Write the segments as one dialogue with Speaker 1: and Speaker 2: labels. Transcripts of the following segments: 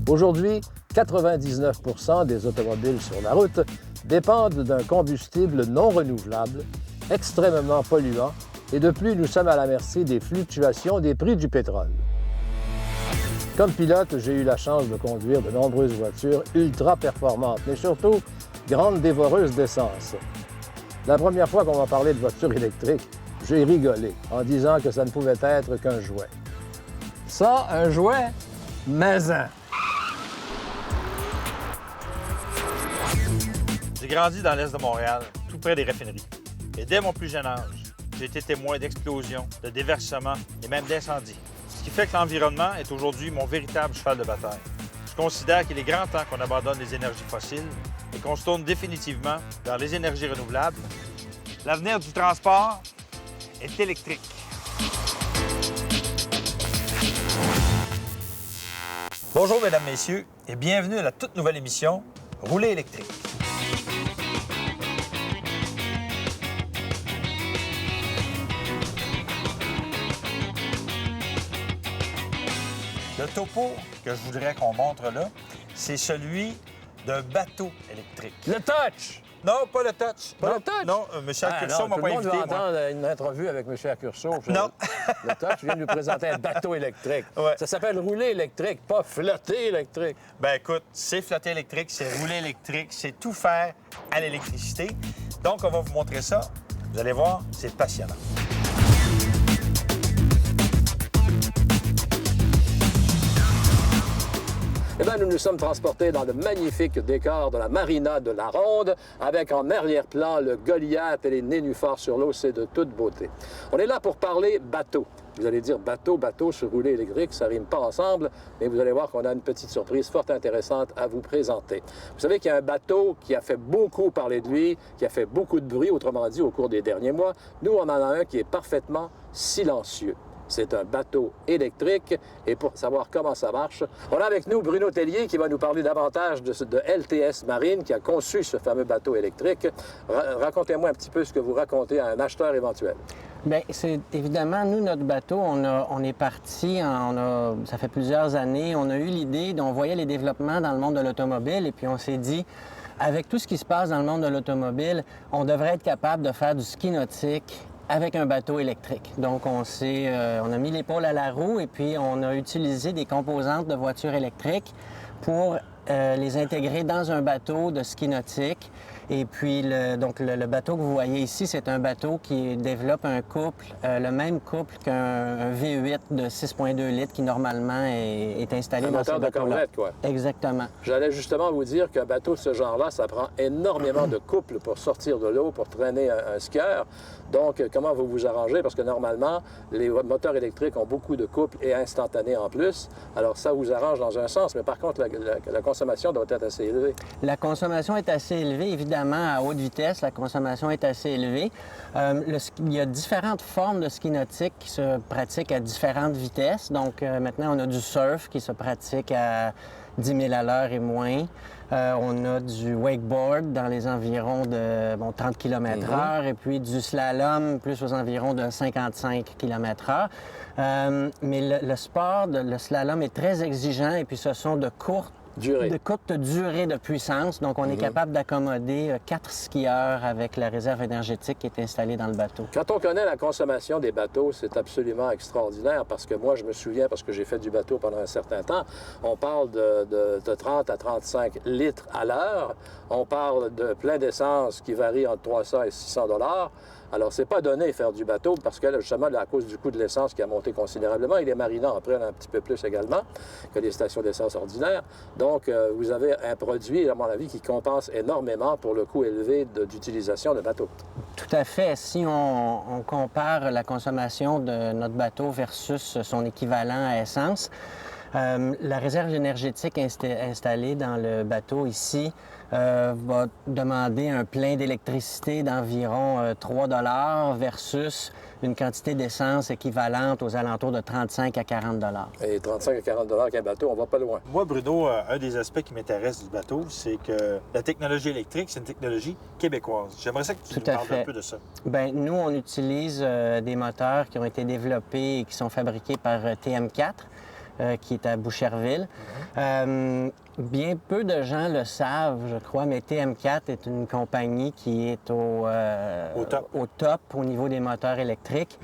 Speaker 1: Aujourd'hui, 99% des automobiles sur la route dépendent d'un combustible non renouvelable, extrêmement polluant, et de plus, nous sommes à la merci des fluctuations des prix du pétrole. Comme pilote, j'ai eu la chance de conduire de nombreuses voitures ultra performantes, mais surtout grandes dévoreuses d'essence. La première fois qu'on m'a parlé de voiture électrique, j'ai rigolé en disant que ça ne pouvait être qu'un jouet. Ça, un jouet? Maison!
Speaker 2: J'ai grandi dans l'est de Montréal, tout près des raffineries. Et dès mon plus jeune âge, j'ai été témoin d'explosions, de déversements et même d'incendies. Ce qui fait que l'environnement est aujourd'hui mon véritable cheval de bataille. Je considère qu'il est grand temps qu'on abandonne les énergies fossiles et qu'on se tourne définitivement vers les énergies renouvelables. L'avenir du transport est électrique. Bonjour, mesdames, messieurs, et bienvenue à la toute nouvelle émission Rouler électrique. Le topo que je voudrais qu'on montre là, c'est celui d'un bateau électrique.
Speaker 1: Le touch!
Speaker 2: Non, pas le touch.
Speaker 1: Pas
Speaker 2: non,
Speaker 1: le touch?
Speaker 2: Non, M. Accurso m'a pas invité,
Speaker 1: Tout le monde
Speaker 2: moi.
Speaker 1: va entendre une entrevue avec M. Accurso.
Speaker 2: Non.
Speaker 1: Le touch vient de nous présenter un bateau électrique.
Speaker 2: Ouais.
Speaker 1: Ça s'appelle rouler électrique, pas flotter électrique.
Speaker 2: Ben écoute, c'est flotter électrique, c'est rouler électrique, c'est tout faire à l'électricité. Donc, on va vous montrer ça. Vous allez voir, c'est passionnant.
Speaker 1: Eh bien, nous nous sommes transportés dans le magnifique décor de la marina de la Ronde, avec en arrière-plan le Goliath et les nénuphars sur l'eau. C'est de toute beauté. On est là pour parler bateau. Vous allez dire bateau, bateau sur roulé électrique, ça rime pas ensemble, mais vous allez voir qu'on a une petite surprise fort intéressante à vous présenter. Vous savez qu'il y a un bateau qui a fait beaucoup parler de lui, qui a fait beaucoup de bruit, autrement dit, au cours des derniers mois. Nous, on en a un qui est parfaitement silencieux. C'est un bateau électrique et pour savoir comment ça marche, on a avec nous Bruno Tellier qui va nous parler davantage de LTS Marine qui a conçu ce fameux bateau électrique. Racontez-moi un petit peu ce que vous racontez à un acheteur éventuel.
Speaker 3: Bien, c'est évidemment, nous, notre bateau, on est parti, ça fait plusieurs années, on a eu l'idée, on voyait les développements dans le monde de l'automobile et puis on s'est dit, avec tout ce qui se passe dans le monde de l'automobile, on devrait être capable de faire du ski nautique avec un bateau électrique. Donc, on a mis l'épaule à la roue et puis on a utilisé des composantes de voitures électriques pour les intégrer dans un bateau de ski nautique. Et puis, le bateau que vous voyez ici, c'est un bateau qui développe un couple, le même couple qu'un V8 de 6,2 litres qui, normalement, est installé dans ce bateau-là. Un moteur de corvette, quoi. Exactement.
Speaker 1: J'allais justement vous dire qu'un bateau de ce genre-là, ça prend énormément de couple pour sortir de l'eau, pour traîner un skieur. Donc, comment vous vous arrangez? Parce que normalement, les moteurs électriques ont beaucoup de couple et instantané en plus. Alors, ça vous arrange dans un sens, mais par contre, la consommation doit être assez élevée.
Speaker 3: La consommation est assez élevée, évidemment. À haute vitesse, la consommation est assez élevée. Il y a différentes formes de ski nautique qui se pratiquent à différentes vitesses. Donc, maintenant, on a du surf qui se pratique à 10 000 à l'heure et moins. On a du wakeboard dans les environs de 30 km/h et puis du slalom plus aux environs de 55 km/h. Mais le sport, le slalom est très exigeant et puis ce sont de courtes durée de puissance. Donc, on est capable d'accommoder 4 skieurs avec la réserve énergétique qui est installée dans le bateau.
Speaker 1: Quand on connaît la consommation des bateaux, c'est absolument extraordinaire parce que moi, je me souviens, parce que j'ai fait du bateau pendant un certain temps, on parle de 30 à 35 litres à l'heure. On parle de plein d'essence qui varie entre 300 et 600 $. Alors, c'est pas donné faire du bateau parce que, justement, à cause du coût de l'essence qui a monté considérablement, et les marinats en prennent un petit peu plus également que les stations d'essence ordinaires. Donc, vous avez un produit, à mon avis, qui compense énormément pour le coût élevé d'utilisation de bateau.
Speaker 3: Tout à fait. Si on compare la consommation de notre bateau versus son équivalent à essence, la réserve énergétique installée dans le bateau ici va demander un plein d'électricité d'environ 3 $ versus une quantité d'essence équivalente aux alentours de 35 à 40 $.
Speaker 1: Et 35 à 40 $ qu'un bateau, on va pas loin.
Speaker 2: Moi, Bruno, un des aspects qui m'intéresse du bateau, c'est que la technologie électrique, c'est une technologie québécoise. J'aimerais ça que tu nous parles un peu de ça.
Speaker 3: Bien, nous, on utilise des moteurs qui ont été développés et qui sont fabriqués par TM4. qui est à Boucherville. Bien peu de gens le savent, je crois, mais TM4 est une compagnie qui est au top au niveau des moteurs électriques.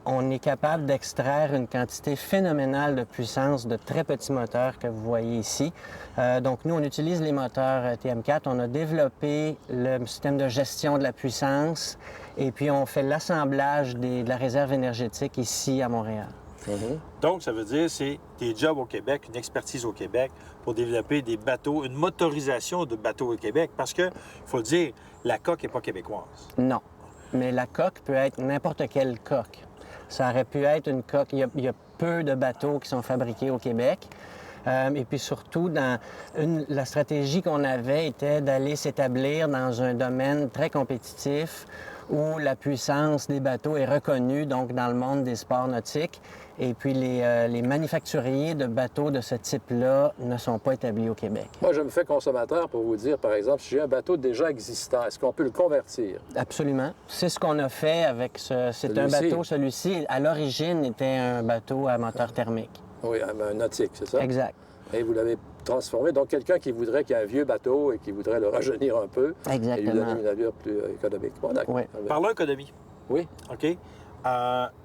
Speaker 3: On est capable d'extraire une quantité phénoménale de puissance de très petits moteurs que vous voyez ici. Donc, nous, on utilise les moteurs TM4. On a développé le système de gestion de la puissance et puis on fait l'assemblage de la réserve énergétique ici à Montréal.
Speaker 2: Donc, ça veut dire que c'est des jobs au Québec, une expertise au Québec pour développer des bateaux, une motorisation de bateaux au Québec. Parce que, il faut le dire, la coque n'est pas québécoise.
Speaker 3: Non, mais la coque peut être n'importe quelle coque. Ça aurait pu être une coque. Il y a peu de bateaux qui sont fabriqués au Québec. Et puis surtout, la stratégie qu'on avait était d'aller s'établir dans un domaine très compétitif où la puissance des bateaux est reconnue, donc dans le monde des sports nautiques. Et puis les manufacturiers de bateaux de ce type-là ne sont pas établis au Québec.
Speaker 1: Moi, je me fais consommateur pour vous dire, par exemple, si j'ai un bateau déjà existant, est-ce qu'on peut le convertir?
Speaker 3: Absolument. C'est ce qu'on a fait avec c'est un bateau, celui-ci, à l'origine, était un bateau à moteur thermique.
Speaker 1: Oui, un nautique, c'est ça?
Speaker 3: Exact.
Speaker 1: Et vous l'avez transformé. Donc, quelqu'un qui voudrait qu'il y ait un vieux bateau et qui voudrait le rajeunir un peu
Speaker 3: Exactement.
Speaker 1: et lui donner une allure plus économique. Bon, d'accord.
Speaker 3: Oui.
Speaker 2: Parlons économie.
Speaker 1: Oui.
Speaker 2: OK?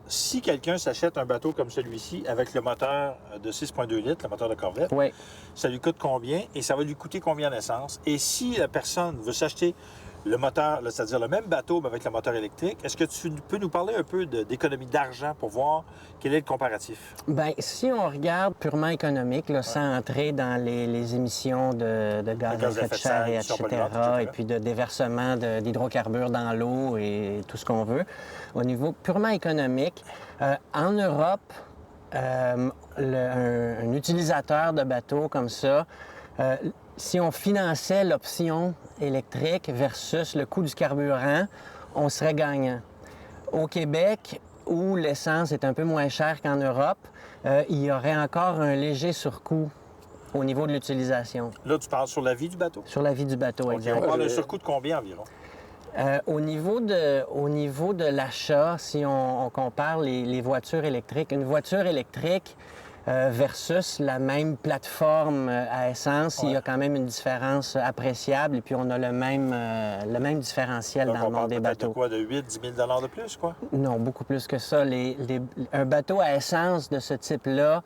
Speaker 2: Si quelqu'un s'achète un bateau comme celui-ci avec le moteur de 6,2 litres, le moteur de Corvette,
Speaker 3: Oui.
Speaker 2: ça lui coûte combien et ça va lui coûter combien d'essence? Et si la personne veut s'acheter le moteur, c'est-à-dire le même bateau mais avec le moteur électrique, est-ce que tu peux nous parler un peu d'économie d'argent pour voir quel est le comparatif?
Speaker 3: Bien, si on regarde purement économique, là, sans entrer dans les émissions de gaz à effet de serre, et
Speaker 2: émissions
Speaker 3: etc.,
Speaker 2: polluantes,
Speaker 3: et puis de déversement d'hydrocarbures dans l'eau et tout ce qu'on veut, au niveau purement économique, en Europe, un utilisateur de bateau comme ça, si on finançait l'option électrique versus le coût du carburant, on serait gagnant. Au Québec, où l'essence est un peu moins chère qu'en Europe, il y aurait encore un léger surcoût au niveau de l'utilisation.
Speaker 2: Là, tu parles sur la vie du bateau?
Speaker 3: Sur la vie du bateau,
Speaker 2: OK,
Speaker 3: exact.
Speaker 2: on parle d'un surcoût de combien environ?
Speaker 3: Au niveau de l'achat, si on compare les voitures électriques, une voiture électrique versus la même plateforme à essence, il y a quand même une différence appréciable et puis on a le même différentiel
Speaker 2: Donc,
Speaker 3: dans le monde des
Speaker 2: on parle peut-être
Speaker 3: bateaux.
Speaker 2: de quoi? De 8 000 $ de plus, quoi?
Speaker 3: Non, beaucoup plus que ça. Un bateau à essence de ce type-là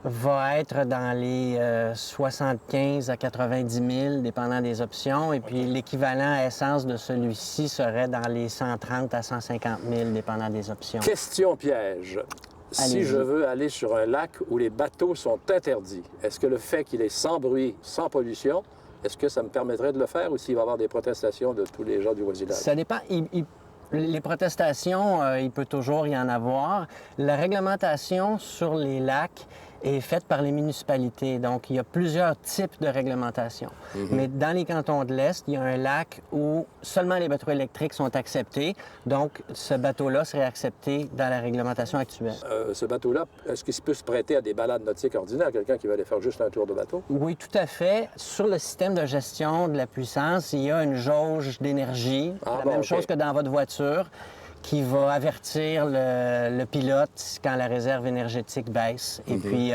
Speaker 3: va être dans les 75 à 90 000, dépendant des options. Et puis l'équivalent à essence de celui-ci serait dans les 130 à 150 000, dépendant des options.
Speaker 1: Question piège. Si
Speaker 3: Allez-y.
Speaker 1: je veux aller sur un lac où les bateaux sont interdits, est-ce que le fait qu'il est sans bruit, sans pollution, est-ce que ça me permettrait de le faire ou s'il va y avoir des protestations de tous les gens du voisinage?
Speaker 3: Ça dépend. Les protestations, il peut toujours y en avoir. La réglementation sur les lacs est faite par les municipalités. Donc, il y a plusieurs types de réglementation. Mais dans les cantons de l'Est, il y a un lac où seulement les bateaux électriques sont acceptés. Donc, ce bateau-là serait accepté dans la réglementation actuelle.
Speaker 1: Ce bateau-là, est-ce qu'il peut se prêter à des balades nautiques ordinaires, quelqu'un qui va aller faire juste un tour de bateau?
Speaker 3: Oui, tout à fait. Sur le système de gestion de la puissance, il y a une jauge d'énergie, la même chose que dans votre voiture, qui va avertir le pilote quand la réserve énergétique baisse. Et puis,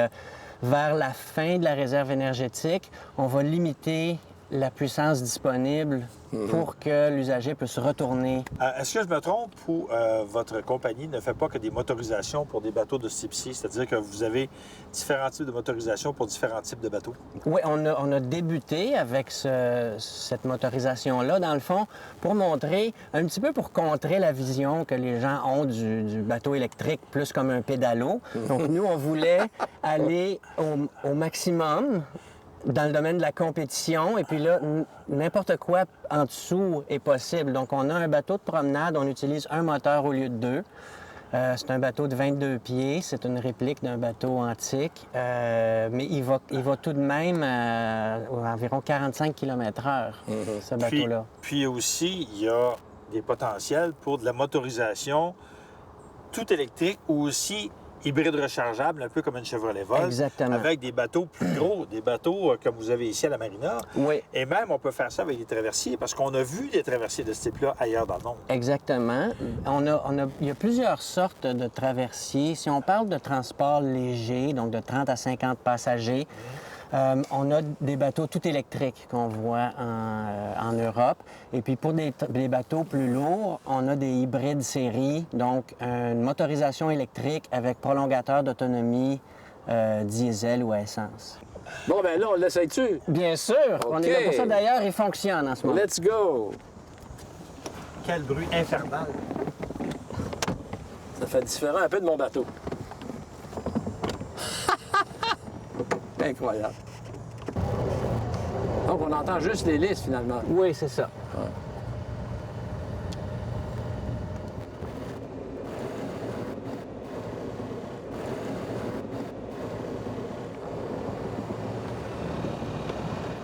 Speaker 3: vers la fin de la réserve énergétique, on va limiter la puissance disponible pour que l'usager puisse retourner.
Speaker 2: Est-ce que je me trompe ou votre compagnie ne fait pas que des motorisations pour des bateaux de ce type-ci? C'est-à-dire que vous avez différents types de motorisation pour différents types de bateaux?
Speaker 3: Oui, on a débuté avec cette motorisation-là, dans le fond, pour montrer, un petit peu pour contrer la vision que les gens ont du bateau électrique plus comme un pédalo. Donc, nous, on voulait aller au maximum dans le domaine de la compétition. Et puis là, n'importe quoi en dessous est possible. Donc, on a un bateau de promenade, on utilise un moteur au lieu de deux. C'est un bateau de 22 pieds, c'est une réplique d'un bateau antique, mais il va tout de même à environ 45 km/h, ce bateau-là.
Speaker 2: Puis aussi, il y a des potentiels pour de la motorisation tout électrique ou aussi hybride rechargeable, un peu comme une Chevrolet Volt.
Speaker 3: Exactement.
Speaker 2: Avec des bateaux plus gros, des bateaux comme vous avez ici à la marina.
Speaker 3: Oui.
Speaker 2: Et même, on peut faire ça avec des traversiers, parce qu'on a vu des traversiers de ce type-là ailleurs dans le monde.
Speaker 3: Exactement. Il y a plusieurs sortes de traversiers. Si on parle de transport léger, donc de 30 à 50 passagers, on a des bateaux tout électriques qu'on voit en Europe. Et puis pour des bateaux plus lourds, on a des hybrides série, donc une motorisation électrique avec prolongateur d'autonomie diesel ou à essence.
Speaker 1: Bon, ben là, on l'essaye-tu?
Speaker 3: Bien sûr! On est là pour ça. D'ailleurs, il fonctionne en ce moment.
Speaker 1: Let's go!
Speaker 2: Quel bruit infernal!
Speaker 1: Ça fait différent un peu de mon bateau. Incroyable. Donc, on entend juste l'hélice, finalement.
Speaker 3: Oui, c'est ça.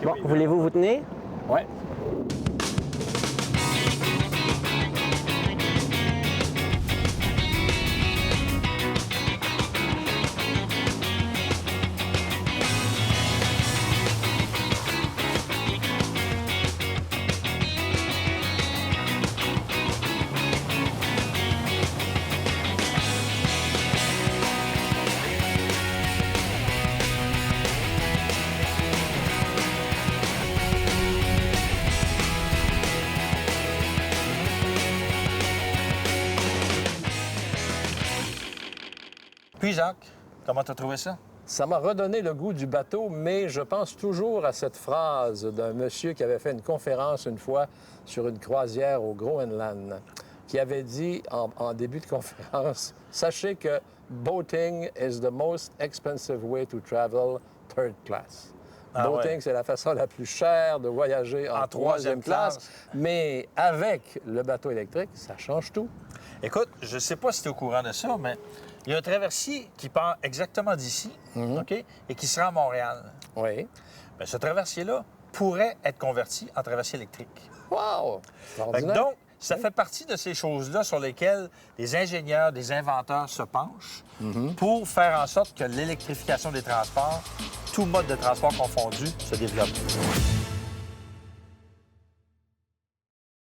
Speaker 3: Bon, voulez-vous vous tenir?
Speaker 1: Oui.
Speaker 2: Puis, Jacques, comment tu as trouvé ça?
Speaker 1: Ça m'a redonné le goût du bateau, mais je pense toujours à cette phrase d'un monsieur qui avait fait une conférence une fois sur une croisière au Groenland, qui avait dit en début de conférence, « Sachez que boating is the most expensive way to travel third class. » Boating, c'est la façon la plus chère de voyager en troisième classe, mais avec le bateau électrique, ça change tout.
Speaker 2: Écoute, je ne sais pas si tu es au courant de ça, mais il y a un traversier qui part exactement d'ici, OK, et qui sera à Montréal.
Speaker 1: Oui.
Speaker 2: Bien, ce traversier-là pourrait être converti en traversier électrique.
Speaker 1: Wow!
Speaker 2: Donc, ça fait partie de ces choses-là sur lesquelles les ingénieurs, des inventeurs se penchent pour faire en sorte que l'électrification des transports, tout mode de transport confondu, se développe.